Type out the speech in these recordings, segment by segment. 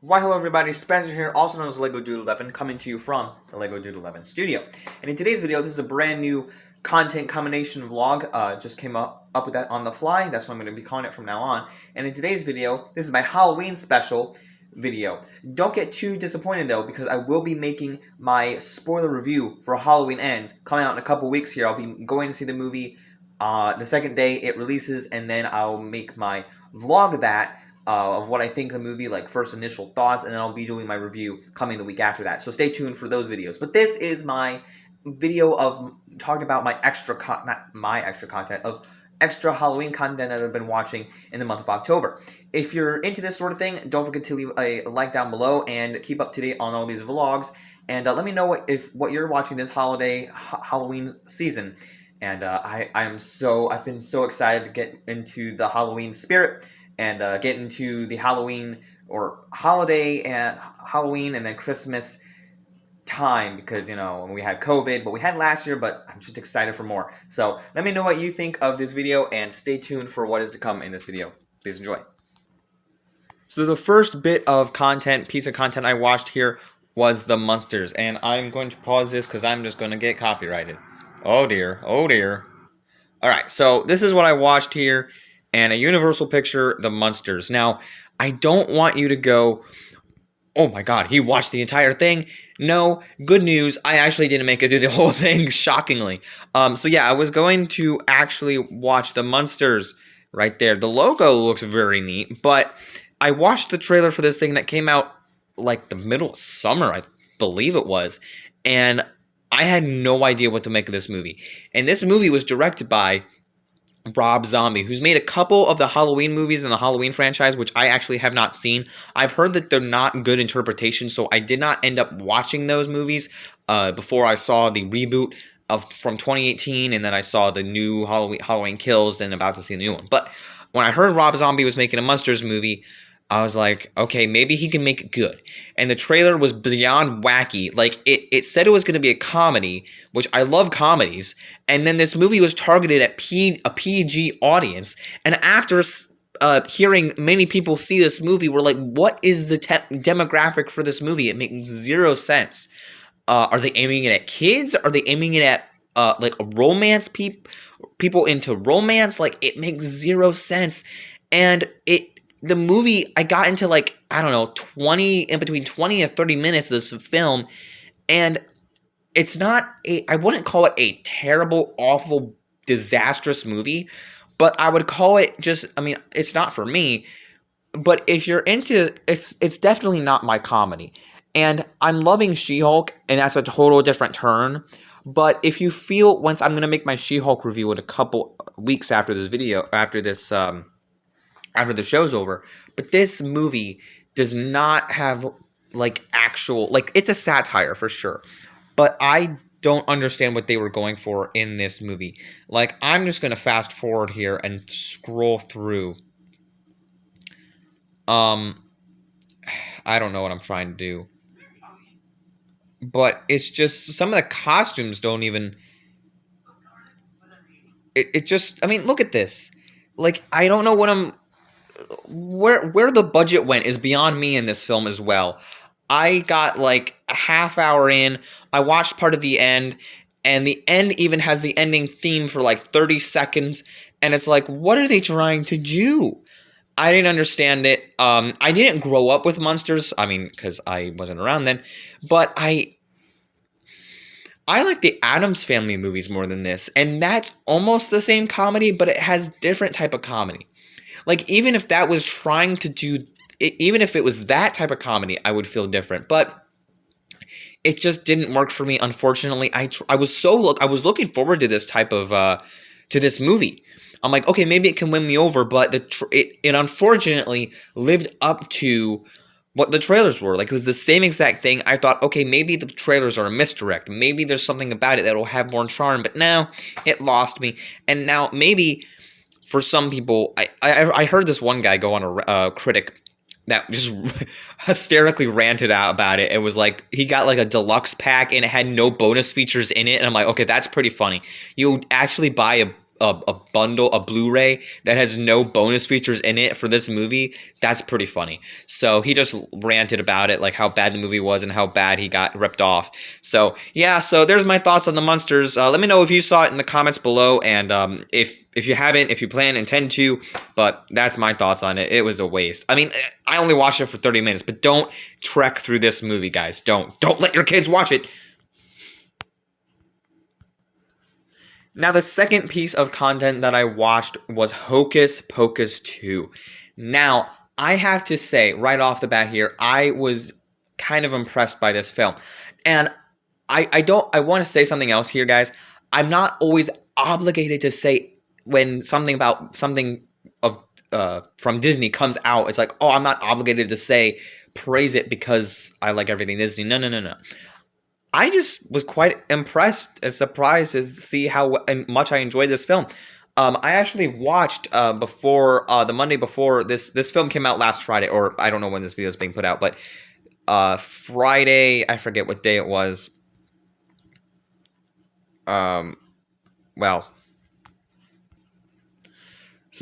Why hello everybody, Spencer here, also known as Lego Dude 11, coming to you from the Lego Dude 11 studio. And in today's video, this is a brand new content combination vlog, just came up with that on the fly, that's what I'm going to be calling it from now on. And in today's video, this is my Halloween special video. Don't get too disappointed though, because I will be making my spoiler review for Halloween Ends, coming out in a couple weeks here. I'll be going to see the movie the second day it releases, and then I'll make my vlog of that. Of what I think of the movie, like first initial thoughts, and then I'll be doing my review coming the week after that. So stay tuned for those videos. But this is my video of talking about my extra extra Halloween content that I've been watching in the month of October. If you're into this sort of thing, don't forget to leave a like down below and keep up to date on all these vlogs. And let me know what you're watching this Halloween season. And I've been so excited to get into the Halloween spirit. And get into the Halloween or holiday and Halloween and then Christmas time, because we had COVID, but we had last year, but I'm just excited for more. So let me know what you think of this video and stay tuned for what is to come in this video. Please enjoy. So the first piece of content I watched here was the Munsters, and I'm going to pause this because I'm just going to get copyrighted. Oh dear, oh dear. Alright, so this is what I watched here. And a Universal picture, the Munsters. Now, I don't want you to go, oh my god, he watched the entire thing. No, good news, I actually didn't make it through the whole thing, shockingly. So yeah, I was going to actually watch the Munsters right there. The logo looks very neat, but I watched the trailer for this thing that came out like the middle of summer, I believe it was. And I had no idea what to make of this movie. And this movie was directed by Rob Zombie, who's made a couple of the Halloween movies in the Halloween franchise, which I actually have not seen. I've heard that they're not good interpretations, so I did not end up watching those movies before I saw the reboot from 2018, and then I saw the new Halloween Kills, and about to see the new one. But when I heard Rob Zombie was making a Munsters movie, I was like, okay, maybe he can make it good. And the trailer was beyond wacky. Like, it said it was going to be a comedy, which I love comedies. And then this movie was targeted at a PG audience. And after hearing many people see this movie, we're like, what is the demographic for this movie? It makes zero sense. Are they aiming it at kids? Are they aiming it at like a romance people into romance? Like, it makes zero sense. And the movie, I got into like, I don't know, in between 20 and 30 minutes of this film, and it's not I wouldn't call it a terrible, awful, disastrous movie, but I would call it it's not for me, but if you're into, it's definitely not my comedy. And I'm loving She-Hulk, and that's a total different turn, but if you feel, once I'm going to make my She-Hulk review in a couple weeks after this video, after the show's over, but this movie does not have it's a satire for sure, but I don't understand what they were going for in this movie. Like, I'm just gonna fast forward here and scroll through. I don't know what I'm trying to do, but it's just some of the costumes don't even. It just, I mean, look at this. Like, I don't know what where the budget went is beyond me in this film as well. I got like a half hour in, I watched part of the end, and the end even has the ending theme for like 30 seconds, and it's like, what are they trying to do? I didn't understand it. I didn't grow up with Munsters, I mean, because I wasn't around then, but I like the Addams Family movies more than this, and that's almost the same comedy, but it has different type of comedy. Like, even if that was trying to do, even if it was that type of comedy, I would feel different. But it just didn't work for me, unfortunately. I was looking forward to this type of, to this movie. I'm like, okay, maybe it can win me over, but it unfortunately lived up to what the trailers were. Like, it was the same exact thing. I thought, okay, maybe the trailers are a misdirect. Maybe there's something about it that will have more charm, but now it lost me. And now maybe for some people, I heard this one guy go on a critic that just hysterically ranted out about it. It was like, he got like a deluxe pack and it had no bonus features in it. And I'm like, okay, that's pretty funny. You actually buy a bundle, a Blu-ray that has no bonus features in it for this movie. That's pretty funny. So he just ranted about it, like how bad the movie was and how bad he got ripped off. So yeah, so there's my thoughts on the Munsters. Let me know if you saw it in the comments below, and if you haven't, if you intend to, but that's my thoughts on it. It was a waste. I mean, I only watched it for 30 minutes, but don't trek through this movie, guys. Don't let your kids watch it. Now, the second piece of content that I watched was Hocus Pocus 2. Now, I have to say, right off the bat here, I was kind of impressed by this film. And I want to say something else here, guys. I'm not always obligated to say when something from Disney comes out, it's like, oh, I'm not obligated to praise it because I like everything Disney. No. I just was quite impressed and surprised to see how much I enjoyed this film. I actually watched before the Monday before this film came out last Friday, or I don't know when this video is being put out, but Friday, I forget what day it was. So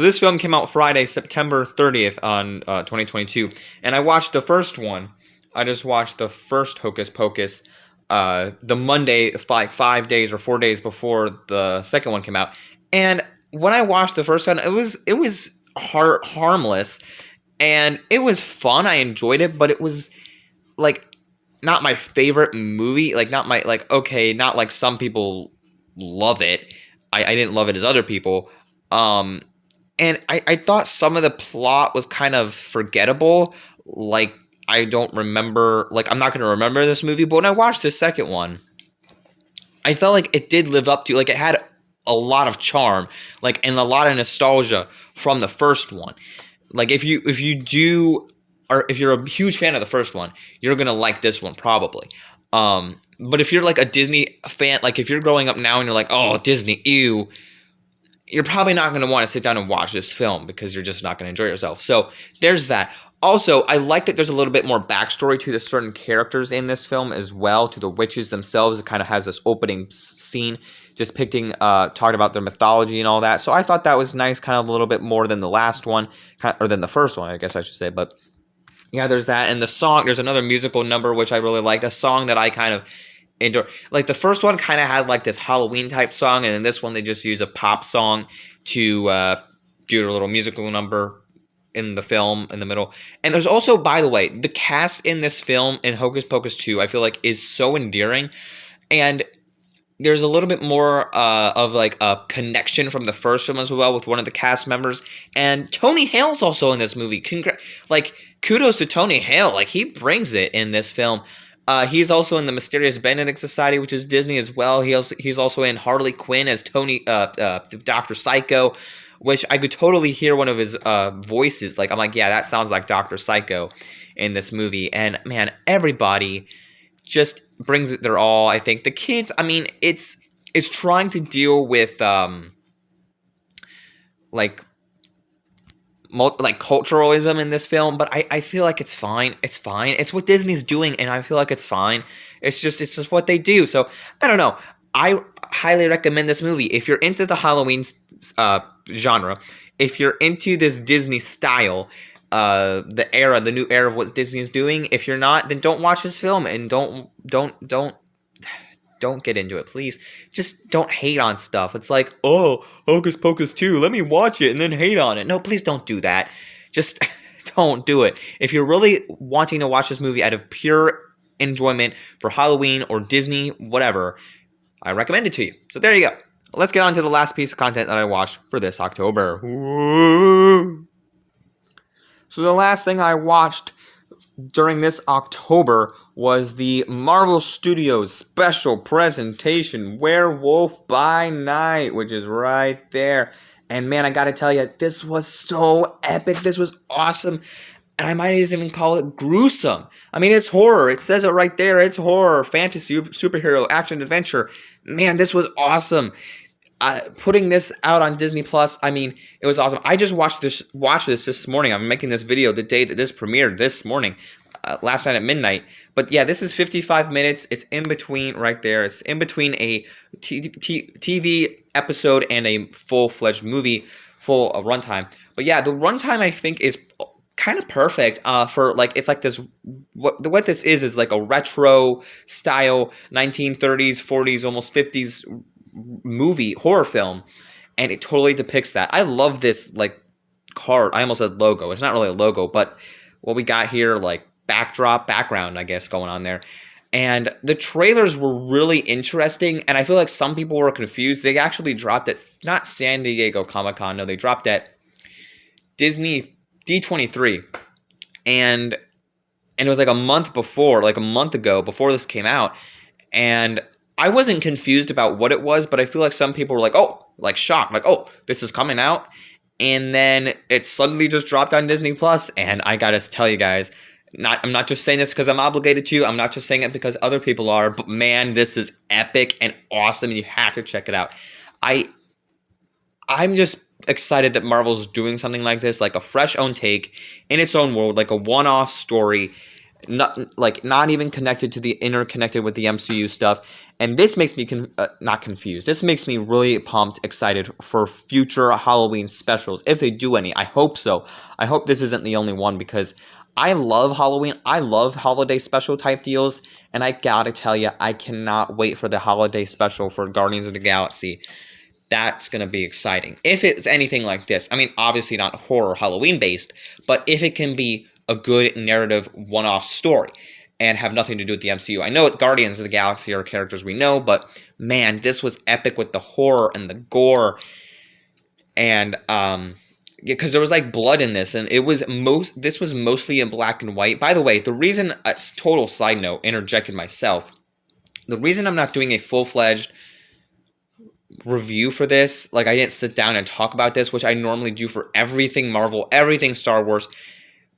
this film came out Friday, September 30th on 2022, and I watched the first one. I just watched the first Hocus Pocus the Monday, 5 days or 4 days before the second one came out. And when I watched the first one, it was harmless, and it was fun. I enjoyed it, but it was like not my favorite movie. Like not like some people love it. I didn't love it as other people. And I thought some of the plot was kind of forgettable. Like, I don't remember, like, I'm not going to remember this movie, but when I watched the second one, I felt like it did live up to, like, it had a lot of charm, like, and a lot of nostalgia from the first one. Like, if you're a huge fan of the first one, you're going to like this one, probably. But if you're, like, a Disney fan, like, if you're growing up now and you're like, oh, Disney, ew, you're probably not going to want to sit down and watch this film because you're just not going to enjoy yourself. So, there's that. Also, I like that there's a little bit more backstory to the certain characters in this film as well, to the witches themselves. It kind of has this opening scene just talking about their mythology and all that. So I thought that was nice, kind of a little bit more than the last one, or than the first one, I guess I should say. But yeah, there's that. And the song, there's another musical number which I really liked, a song that I kind of enjoy. Like the first one kind of had like this Halloween type song, and in this one they just use a pop song to do a little musical number in the film in the middle. And there's also, by the way, the cast in this film in Hocus Pocus 2 I feel like is so endearing, and there's a little bit more of like a connection from the first film as well with one of the cast members. And Tony Hale's also in this movie. Kudos to Tony Hale, like he brings it in this film. He's also in the Mysterious Benedict Society, which is Disney as well. He's also in Harley Quinn as Dr. Psycho, which I could totally hear one of his voices. Like, I'm like, yeah, that sounds like Dr. Psycho in this movie. And, man, everybody just brings it their all, I think. The kids, I mean, it's trying to deal with, culturalism in this film, but I feel like it's fine. It's fine. It's what Disney's doing, and I feel like it's fine. It's just what they do. So, I don't know. I highly recommend this movie. If you're into the Halloween genre, if you're into this Disney style, the new era of what Disney is doing, if you're not, then don't watch this film and don't get into it, please. Just don't hate on stuff. It's like, oh, Hocus Pocus 2, let me watch it and then hate on it. No, please don't do that. Just don't do it. If you're really wanting to watch this movie out of pure enjoyment for Halloween or Disney, whatever, I recommend it to you. So there you go. Let's get on to the last piece of content that I watched for this October. Woo! So the last thing I watched during this October was the Marvel Studios special presentation, Werewolf by Night, which is right there. And man, I gotta tell you, this was so epic. This was awesome. And I might even call it gruesome. I mean, it's horror. It says it right there. It's horror, fantasy, superhero, action, adventure. Man, this was awesome. Putting this out on Disney Plus, I mean, it was awesome. I just watched this this morning. I'm making this video the day that this premiered this morning. last night at midnight. But yeah, this is 55 minutes. It's in between right there. It's in between a TV episode and a full-fledged movie, full runtime. But yeah, the runtime I think is kind of perfect for like, it's like this, what this is like a retro style 1930s, 40s, almost 50s movie horror film, and it totally depicts that. I love this like card. I almost said logo. It's not really a logo, but what we got here, like background, I guess, going on there. And the trailers were really interesting, and I feel like some people were confused. They actually dropped at, not San Diego Comic-Con, no, they dropped at Disney D23, and it was like a month ago, before this came out, and I wasn't confused about what it was, but I feel like some people were like, oh, like shocked, like, oh, this is coming out, and then it suddenly just dropped on Disney Plus, and I gotta tell you guys, I'm not just saying this because I'm obligated to, I'm not just saying it because other people are, but man, this is epic and awesome, and you have to check it out. I'm just excited that Marvel's doing something like this, like a fresh own take in its own world, like a one-off story, not even connected to the interconnected with the MCU stuff. And this makes me not confused. This makes me really pumped, excited for future Halloween specials, if they do any. I hope so. I hope this isn't the only one, because I love Halloween. I love holiday special type deals, and I gotta tell you, I cannot wait for the holiday special for Guardians of the Galaxy. That's going to be exciting. If it's anything like this, I mean, obviously not horror Halloween based, but if it can be a good narrative one-off story and have nothing to do with the MCU. I know Guardians of the Galaxy are characters we know, but man, this was epic with the horror and the gore, and because there was like blood in this, and this was mostly in black and white. By the way, the reason, total side note, interjected myself, the reason I'm not doing a full-fledged review for this, like I didn't sit down and talk about this, which I normally do for everything Marvel, everything Star Wars,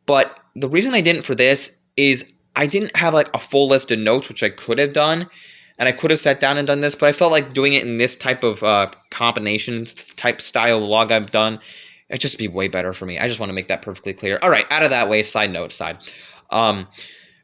but the reason I didn't for this is I didn't have like a full list of notes, which I could have done, and I could have sat down and done this, but I felt like doing it in this type of combination type style vlog I've done, it'd just be way better for me. I just want to make that perfectly clear. All right, out of that way, side note aside. But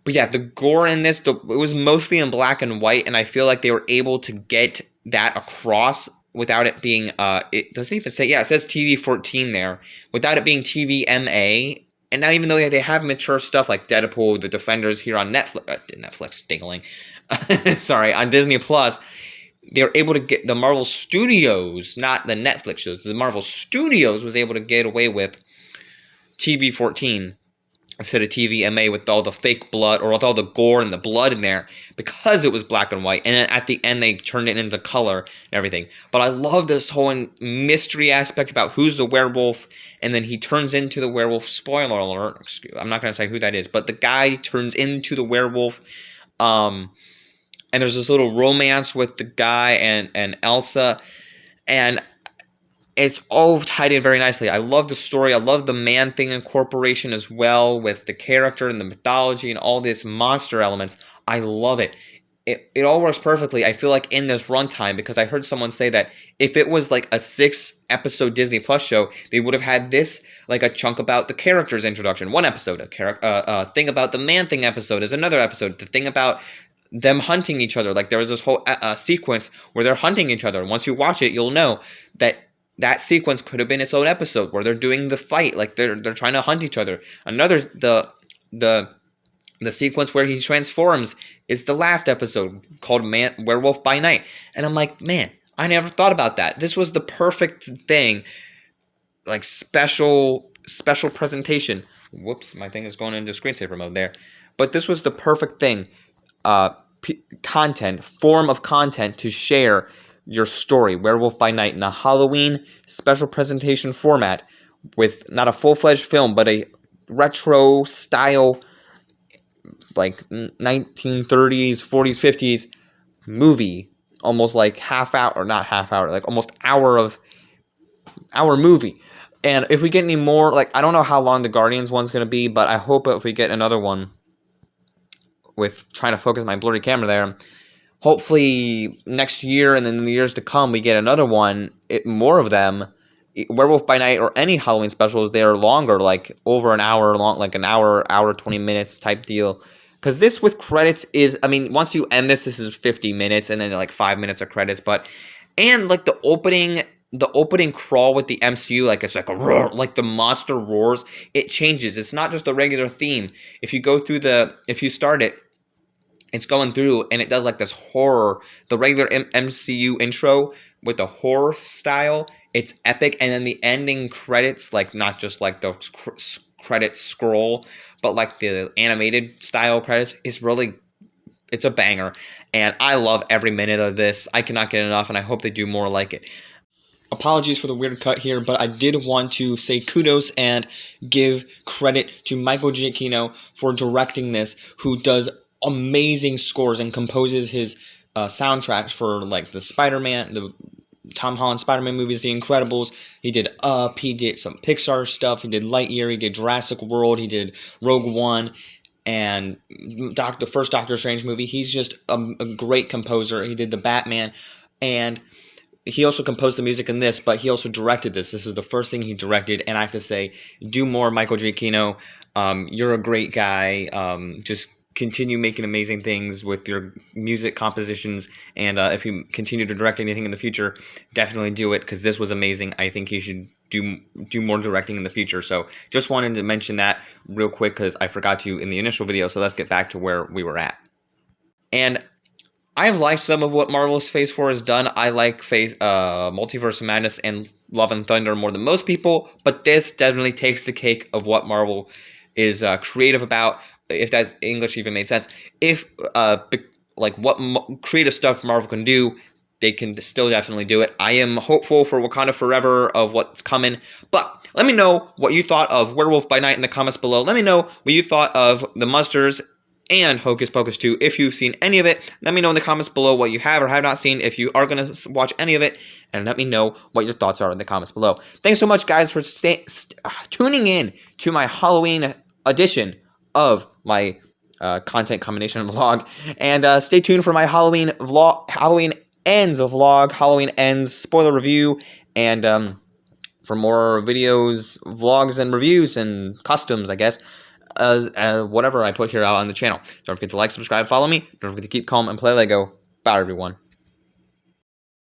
yeah, the gore in this, it was mostly in black and white, and I feel like they were able to get that across without it being, it doesn't even say, yeah, it says TV-14 there, without it being TVMA. And now, even though they have mature stuff like Deadpool, The Defenders here on Netflix, dingling, sorry, on Disney Plus, they're able to get the Marvel Studios, not the Netflix shows, the Marvel Studios was able to get away with TV-14 instead of TVMA with all the fake blood, or with all the gore and the blood in there, because it was black and white, and then at the end they turned it into color and everything. But I love this whole mystery aspect about who's the werewolf, and then he turns into the werewolf. Spoiler alert, I'm not going to say who that is, but the guy turns into the werewolf, and there's this little romance with the guy and Elsa, and it's all tied in very nicely. I love the story. I love the Man-Thing incorporation as well, with the character and the mythology and all these monster elements. I love it. It all works perfectly, I feel like, in this runtime, because I heard someone say that if it was like a 6-episode Disney Plus show, they would have had this, like a chunk about the character's introduction, one episode, a thing about the Man-Thing episode is another episode, the thing about them hunting each other. Like there was this whole sequence where they're hunting each other, and once you watch it, you'll know that sequence could have been its own episode where they're doing the fight, like they're trying to hunt each other. Another, the sequence where he transforms is the last episode, called Werewolf by Night. And I'm like, man, I never thought about that. This was the perfect thing, like special presentation. Whoops, my thing is going into screensaver mode there. But this was the perfect thing, form of content to share your story, Werewolf by Night, in a Halloween special presentation format, with not a full-fledged film, but a retro style, like 1930s, 40s, 50s movie, almost like like almost hour movie. And if we get any more, like, I don't know how long the Guardians one's going to be, but I hope if we get another one, with trying to focus my blurry camera there, hopefully next year and then in the years to come we get another one, more of them, Werewolf by Night or any Halloween specials, they are longer, like over an hour long, like an hour 20 minutes type deal. Because this with credits is, I mean, once you end this is 50 minutes and then like 5 minutes of credits. And like the opening crawl with the MCU, like it's like a roar, like the monster roars. It changes. It's not just a regular theme. If you start it, it's going through and it does like this horror, the regular MCU intro with the horror style. It's epic, and then the ending credits, like not just like the credits scroll, but like the animated style credits, it's a banger, and I love every minute of this. I cannot get enough, and I hope they do more like it. Apologies for the weird cut here, but I did want to say kudos and give credit to Michael Giacchino for directing this, who does amazing scores and composes his soundtracks for like the Spider-Man, the Tom Holland Spider-Man movies, The Incredibles. He did Up, he did some Pixar stuff, he did Lightyear, he did Jurassic World, he did Rogue One, and the first Doctor Strange movie. He's just a great composer. He did the Batman, and he also composed the music in this, but he also directed this. This is the first thing he directed, and I have to say, do more, Michael Giacchino. You're a great guy. Just continue making amazing things with your music compositions, and if you continue to direct anything in the future, definitely do it, because this was amazing. I think he should do more directing in the future. So just wanted to mention that real quick because I forgot to in the initial video. So let's get back to where we were at. And I've liked some of what Marvel's Phase 4 has done. I like Multiverse of Madness and Love and Thunder more than most people, but this definitely takes the cake of what Marvel is creative about, if that English even made sense. If like what creative stuff Marvel can do, they can still definitely do it. I am hopeful for Wakanda Forever of what's coming, but let me know what you thought of Werewolf by Night in the comments below. Let me know what you thought of the Munsters and Hocus Pocus 2. If you've seen any of it, let me know in the comments below what you have or have not seen, if you are going to watch any of it, and let me know what your thoughts are in the comments below. Thanks so much, guys, for tuning in to my Halloween edition of my content combination vlog, and stay tuned for my Halloween Ends vlog, Halloween Ends spoiler review, and for more videos, vlogs, and reviews, and customs, I guess, whatever I put here out on the channel. Don't forget to like, subscribe, follow me. Don't forget to keep calm and play Lego. Bye, everyone.